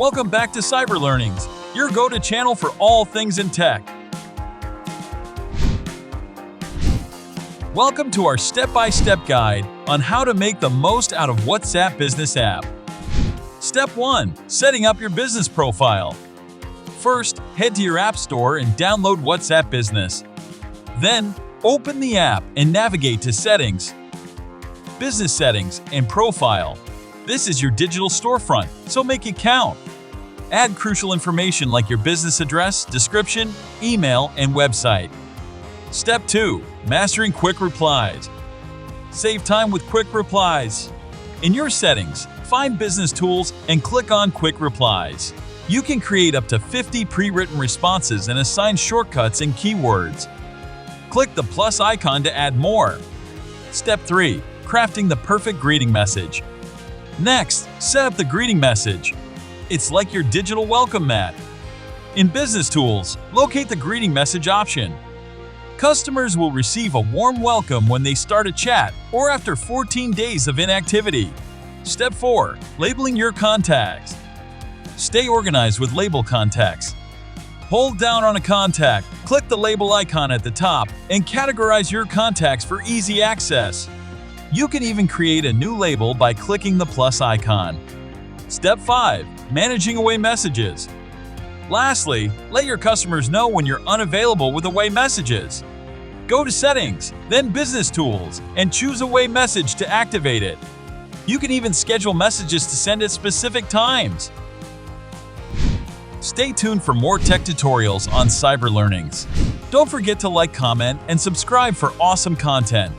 Welcome back to Cyber Learnings, your go-to channel for all things in tech. Welcome to our step-by-step guide on how to make the most out of WhatsApp Business app. Step 1. Setting up your business profile. First, head to your App Store and download WhatsApp Business. Then, open the app and navigate to Settings, Business Settings, and Profile. This is your digital storefront, so make it count. Add crucial information like your business address, description, email, and website. Step 2. Mastering quick replies. Save time with quick replies. In your settings, find Business Tools and click on Quick Replies. You can create up to 50 pre-written responses and assign shortcuts and keywords. Click the plus icon to add more. Step 3. Crafting the perfect greeting message. Next, set up the greeting message. It's like your digital welcome mat. In Business Tools, locate the greeting message option. Customers will receive a warm welcome when they start a chat or after 14 days of inactivity. Step 4. Labeling your contacts. Stay organized with label contacts. Hold down on a contact, click the label icon at the top, and categorize your contacts for easy access. You can even create a new label by clicking the plus icon. Step 5. Managing away messages. Lastly, let your customers know when you're unavailable with away messages. Go to Settings, then Business Tools, and choose Away Message to activate it. You can even schedule messages to send at specific times. Stay tuned for more tech tutorials on Cyber Learnings. Don't forget to like, comment, and subscribe for awesome content.